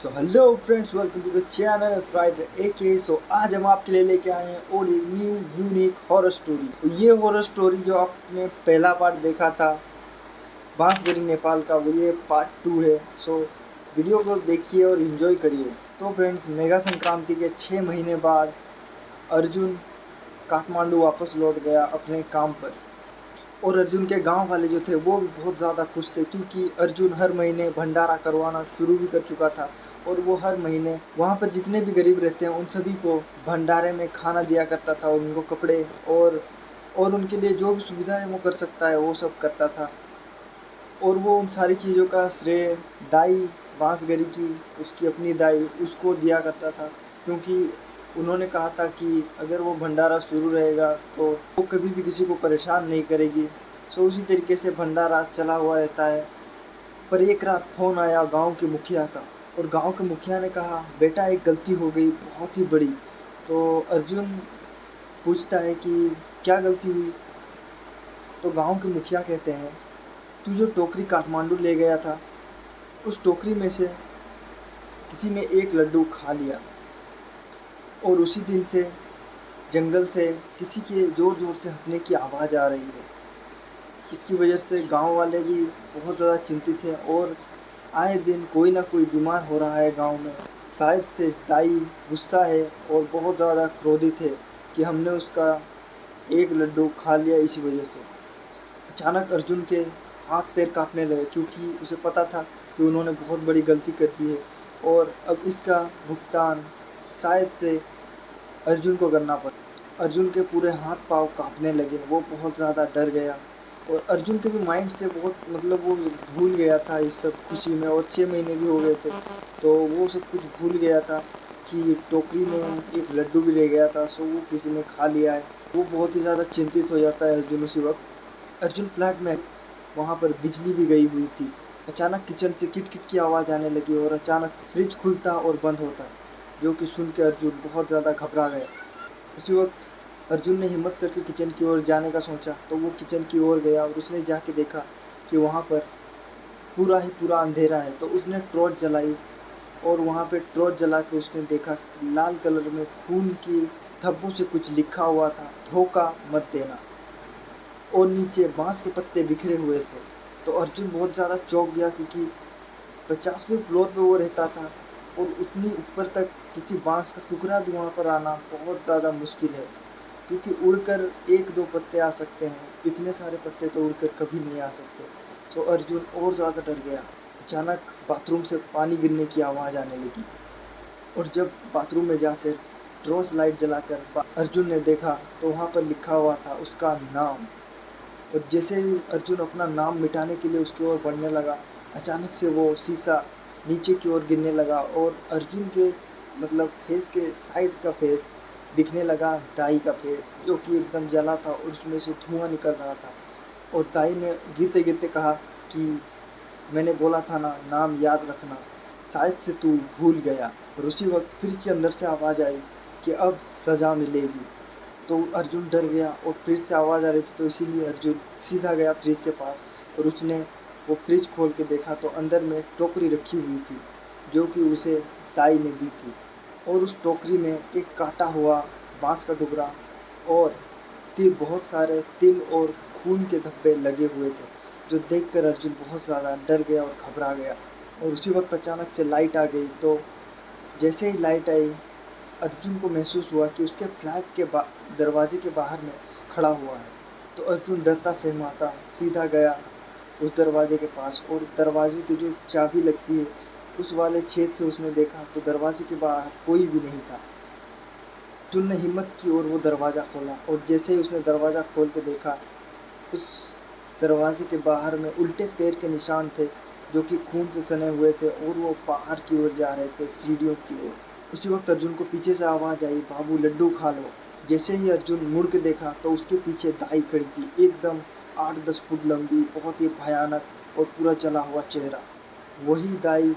So hello friends, welcome to the channel Friday AK. So आज हम आपके लिए लेके आए हैं ओली न्यू यूनिक हॉरर स्टोरी। तो ये हॉरर स्टोरी जो आपने पहला पार्ट देखा था बांसगरी नेपाल का, वो ये पार्ट 2 है। सो वीडियो को देखिए और इन्जॉय करिए। तो फ्रेंड्स, मेगा संक्रांति के 6 महीने बाद अर्जुन काठमांडू वापस लौट गया अपने काम पर। और अर्जुन के गांव वाले जो थे वो भी बहुत ज़्यादा खुश थे, क्योंकि अर्जुन हर महीने भंडारा करवाना शुरू भी कर चुका था। और वो हर महीने वहाँ पर जितने भी गरीब रहते हैं उन सभी को भंडारे में खाना दिया करता था, और उनको कपड़े और उनके लिए जो भी सुविधाएं वो कर सकता है वो सब करता था। और वो उन सारी चीज़ों का श्रेय दाई बांसगरी की, उसकी अपनी दाई, उसको दिया करता था, क्योंकि उन्होंने कहा था कि अगर वो भंडारा शुरू रहेगा तो वो कभी भी किसी को परेशान नहीं करेगी। सो उसी तरीके से भंडारा चला हुआ रहता है। पर एक रात फ़ोन आया गांव के मुखिया का, और गांव के मुखिया ने कहा, बेटा एक गलती हो गई बहुत ही बड़ी। तो अर्जुन पूछता है कि क्या गलती हुई। तो गांव के मुखिया कहते हैं, तू जो टोकरी काठमांडू ले गया था, उस टोकरी में से किसी ने एक लड्डू खा लिया, और उसी दिन से जंगल से किसी के ज़ोर ज़ोर से हंसने की आवाज़ आ रही है। इसकी वजह से गांव वाले भी बहुत ज़्यादा चिंतित हैं, और आए दिन कोई ना कोई बीमार हो रहा है गांव में। शायद से दाई गुस्सा है और बहुत ज़्यादा क्रोधित है कि हमने उसका एक लड्डू खा लिया इसी वजह से। अचानक अर्जुन के हाथ पैर कांपने लगे, क्योंकि उसे पता था कि उन्होंने बहुत बड़ी गलती कर दी है, और अब इसका भुगतान शायद से अर्जुन को करना पड़ा। अर्जुन के पूरे हाथ पाँव कांपने लगे, वो बहुत ज़्यादा डर गया। और अर्जुन के भी माइंड से बहुत वो भूल गया था इस सब खुशी में, और 6 महीने भी हो गए थे, तो वो सब कुछ भूल गया था कि टोकरी में एक लड्डू भी ले गया था, सो वो किसी ने खा लिया है। वो बहुत ही ज़्यादा चिंतित हो जाता है अर्जुन उसी वक्त। अर्जुन फ्लैट में, वहाँ पर बिजली भी गई हुई थी। अचानक किचन से किट किट की आवाज़ आने लगी, और अचानक से फ्रिज खुलता और बंद होता, जो कि सुन के अर्जुन बहुत ज़्यादा घबरा गया। उसी वक्त अर्जुन ने हिम्मत करके किचन की ओर जाने का सोचा, तो वो किचन की ओर गया, और उसने जाके देखा कि वहाँ पर पूरा ही पूरा अंधेरा है। तो उसने टॉर्च जलाई, और वहाँ पे टॉर्च जला के उसने देखा लाल कलर में खून की धब्बों से कुछ लिखा हुआ था, धोखा मत देना। और नीचे बांस के पत्ते बिखरे हुए थे। तो अर्जुन बहुत ज़्यादा चौंक गया, क्योंकि 50वें फ्लोर पे वो रहता था, और उतनी ऊपर तक किसी बांस का टुकड़ा भी वहाँ पर आना बहुत ज़्यादा मुश्किल है, क्योंकि उड़कर एक दो पत्ते आ सकते हैं, इतने सारे पत्ते तो उड़कर कभी नहीं आ सकते। तो अर्जुन और ज़्यादा डर गया। अचानक बाथरूम से पानी गिरने की आवाज़ आने लगी, और जब बाथरूम में जाकर टॉर्च लाइट जलाकर अर्जुन ने देखा, तो वहाँ पर लिखा हुआ था उसका नाम। और जैसे ही अर्जुन अपना नाम मिटाने के लिए उसकी ओर बढ़ने लगा, अचानक से वो शीशा नीचे की ओर गिरने लगा, और अर्जुन के फेस के साइड का फेस दिखने लगा, दाई का फेस, जो कि एकदम जला था और उसमें से धुआं निकल रहा था। और दाई ने गिरते गिरते कहा कि मैंने बोला था ना, नाम याद रखना, शायद से तू भूल गया। और उसी वक्त फिर के अंदर से आवाज़ आई कि अब सज़ा मिलेगी। तो अर्जुन डर गया, और फिर से आवाज़ आ रही थी, तो इसीलिए अर्जुन सीधा गया फ्रिज के पास, और उसने वो फ्रिज खोल के देखा, तो अंदर में टोकरी रखी हुई थी, जो कि उसे दाई ने दी थी। और उस टोकरी में एक काटा हुआ बांस का टुकड़ा, और बहुत सारे तिल और खून के धब्बे लगे हुए थे, जो देखकर अर्जुन बहुत ज़्यादा डर गया और घबरा गया। और उसी वक्त अचानक से लाइट आ गई। तो जैसे ही लाइट आई, अर्जुन को महसूस हुआ कि उसके फ्लैट के दरवाजे के बाहर में खड़ा हुआ है। तो अर्जुन डरता सहमाता सीधा गया उस दरवाजे के पास, और दरवाजे की जो चाबी लगती है उस वाले छेद से उसने देखा, तो दरवाजे के बाहर कोई भी नहीं था। अर्जुन ने हिम्मत की और वो दरवाज़ा खोला, और जैसे ही उसने दरवाज़ा खोल के देखा, उस दरवाजे के बाहर में उल्टे पैर के निशान थे, जो कि खून से सने हुए थे, और वो बाहर की ओर जा रहे थे, सीढ़ियों की ओर। उसी वक्त अर्जुन को पीछे से आवाज़ आई, बाबू लड्डू खा लो। जैसे ही अर्जुन मुड़ के देखा, तो उसके पीछे दाई खड़ी थी, एकदम 8-10 फुट लंबी, बहुत ही भयानक और पूरा जला हुआ चेहरा। वही दाई,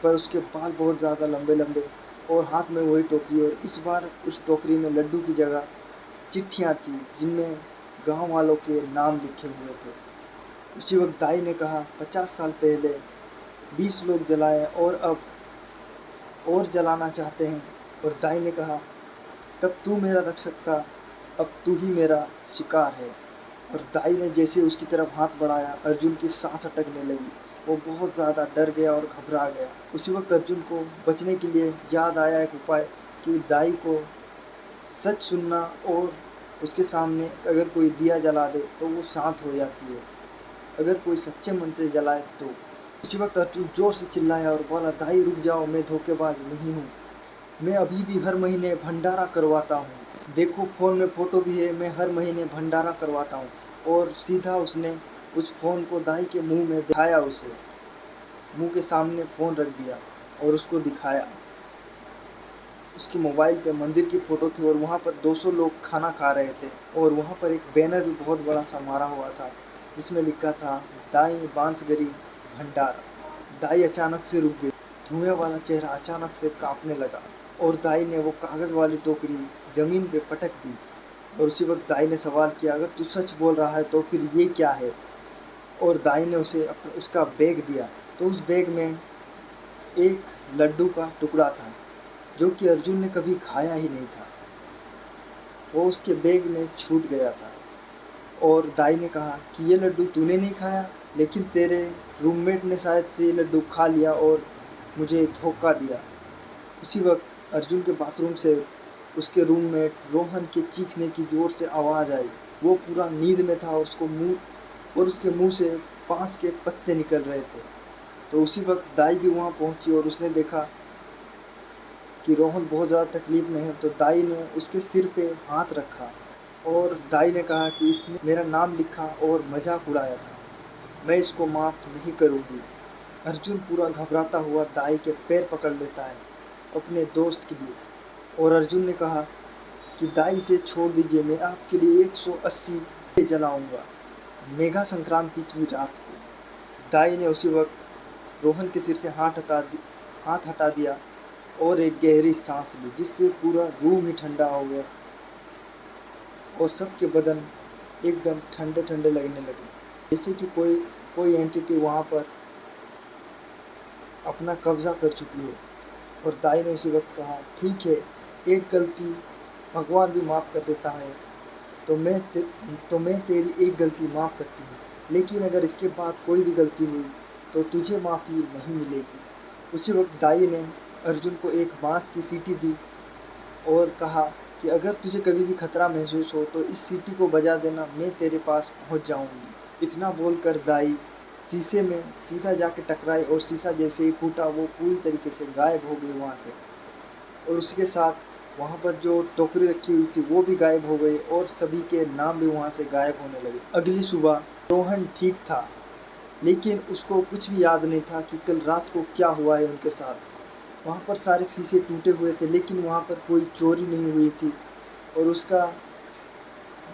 पर उसके बाल बहुत ज़्यादा लंबे लंबे, और हाथ में वही टोकरी, और इस बार उस टोकरी में लड्डू की जगह चिट्ठियाँ थी, जिनमें गांव वालों के नाम लिखे हुए थे। उसी वक्त दाई ने कहा, 50 साल पहले 20 लोग जलाए और अब और जलाना चाहते हैं। और दाई ने कहा, तब तू मेरा रक्षक था, अब तू ही मेरा शिकार है। और दाई ने जैसे उसकी तरफ हाथ बढ़ाया, अर्जुन की सांस अटकने लगी। वो बहुत ज़्यादा डर गया और घबरा गया। उसी वक्त अर्जुन को बचने के लिए याद आया एक उपाय कि दाई को सच सुनना और उसके सामने अगर कोई दिया जला दे तो वो शांत हो जाती है, अगर कोई सच्चे मन से जलाए तो। उसी वक्त अर्जुन जोर से चिल्लाया और बोला, दाई रुक जाओ, मैं धोखेबाज नहीं हूँ। मैं अभी भी हर महीने भंडारा करवाता हूँ, देखो फ़ोन में फ़ोटो भी है, मैं हर महीने भंडारा करवाता हूँ। और सीधा उसने उस फ़ोन को दाई के मुंह में दिखाया, उसे मुंह के सामने फ़ोन रख दिया और उसको दिखाया। उसके मोबाइल पे मंदिर की फ़ोटो थी और वहाँ पर 200 लोग खाना खा रहे थे। और वहाँ पर एक बैनर भी बहुत बड़ा सा मारा हुआ था जिसमें लिखा था, दाई बांसगरी भंडारा। दाई अचानक से रुक गई, धुएं वाला चेहरा अचानक से कांपने लगा और दाई ने वो कागज़ वाली टोकरी ज़मीन पे पटक दी। और उसी वक्त दाई ने सवाल किया, अगर तू सच बोल रहा है तो फिर ये क्या है? और दाई ने उसे उसका बैग दिया। तो उस बैग में एक लड्डू का टुकड़ा था जो कि अर्जुन ने कभी खाया ही नहीं था। वो उसके बैग में छूट गया था। और दाई ने कहा कि ये लड्डू तूने नहीं खाया, लेकिन तेरे रूममेट ने शायद से ये लड्डू खा लिया और मुझे धोखा दिया। उसी वक्त अर्जुन के बाथरूम से उसके रूममेट रोहन के चीखने की ज़ोर से आवाज़ आई। वो पूरा नींद में था और उसके मुंह से बांस के पत्ते निकल रहे थे। तो उसी वक्त दाई भी वहाँ पहुँची और उसने देखा कि रोहन बहुत ज़्यादा तकलीफ़ में है। तो दाई ने उसके सिर पे हाथ रखा और दाई ने कहा कि इसने मेरा नाम लिखा और मजाक उड़ाया था, मैं इसको माफ़ नहीं करूँगी। अर्जुन पूरा घबराता हुआ दाई के पैर पकड़ लेता है अपने दोस्त के लिए। और अर्जुन ने कहा कि दाई से छोड़ दीजिए, मैं आपके लिए 180 जलाऊंगा मेघा संक्रांति की रात को। दाई ने उसी वक्त रोहन के सिर से हाथ हटा दिया और एक गहरी सांस ली, जिससे पूरा रूम ही ठंडा हो गया और सबके बदन एकदम ठंडे ठंडे लगने लगे, जैसे कि कोई एंटिटी वहाँ पर अपना कब्जा कर चुकी हो। और दाई ने उसी वक्त कहा, ठीक है, एक गलती भगवान भी माफ़ कर देता है, तो मैं तेरी एक गलती माफ़ करती हूँ, लेकिन अगर इसके बाद कोई भी गलती हुई तो तुझे माफ़ी नहीं मिलेगी। उसी वक्त दाई ने अर्जुन को एक बांस की सीटी दी और कहा कि अगर तुझे कभी भी खतरा महसूस हो तो इस सीटी को बजा देना, मैं तेरे पास पहुंच जाऊंगी। इतना बोलकर दाई शीशे में सीधा जाके टकराई और शीशा जैसे ही फूटा वो पूरी तरीके से गायब हो गई वहाँ से। और उसके साथ वहाँ पर जो टोकरी रखी हुई थी वो भी गायब हो गई और सभी के नाम भी वहाँ से गायब होने लगे। अगली सुबह रोहन ठीक था, लेकिन उसको कुछ भी याद नहीं था कि कल रात को क्या हुआ है उनके साथ। वहाँ पर सारे शीशे टूटे हुए थे, लेकिन वहाँ पर कोई चोरी नहीं हुई थी। और उसका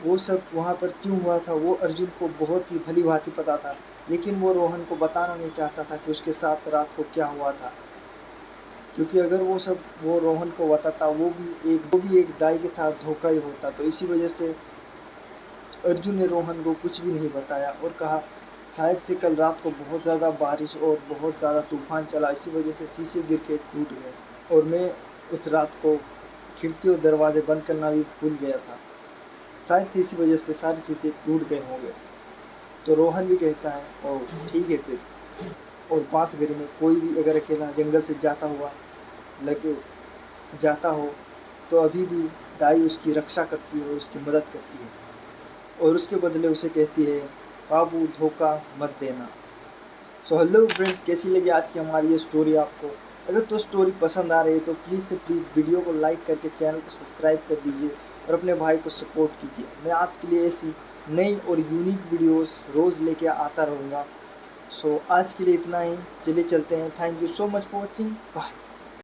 वो सब वहाँ पर क्यों हुआ था वो अर्जुन को बहुत ही भली भांति पता था, लेकिन वो रोहन को बताना नहीं चाहता था कि उसके साथ रात को क्या हुआ था। क्योंकि अगर वो रोहन को बताता वो भी एक दाई के साथ धोखा ही होता। तो इसी वजह से अर्जुन ने रोहन को कुछ भी नहीं बताया और कहा, शायद से कल रात को बहुत ज़्यादा बारिश और बहुत ज़्यादा तूफान चला, इसी वजह से शीशे गिर के टूट गए और मैं उस रात को खिड़की और दरवाजे बंद करना भी भूल गया था, शायद इसी वजह से सारे शीशे टूट गए होंगे। तो रोहन भी कहता है, और ठीक है फिर। और बांसगरी में कोई भी अगर अकेला जंगल से जाता हो तो अभी भी दाई उसकी रक्षा करती है और उसकी मदद करती है और उसके बदले उसे कहती है, बाबू धोखा मत देना। सो हेलो फ्रेंड्स, कैसी लगी आज की हमारी ये स्टोरी आपको? अगर तो स्टोरी पसंद आ रही है तो प्लीज़ से प्लीज़ वीडियो को लाइक करके चैनल को सब्सक्राइब कर दीजिए और अपने भाई को सपोर्ट कीजिए। मैं आपके लिए ऐसी नई और यूनिक वीडियोस रोज़ लेके आता रहूँगा। सो आज के लिए इतना ही, चलिए चलते हैं। Thank you so much for watching, bye.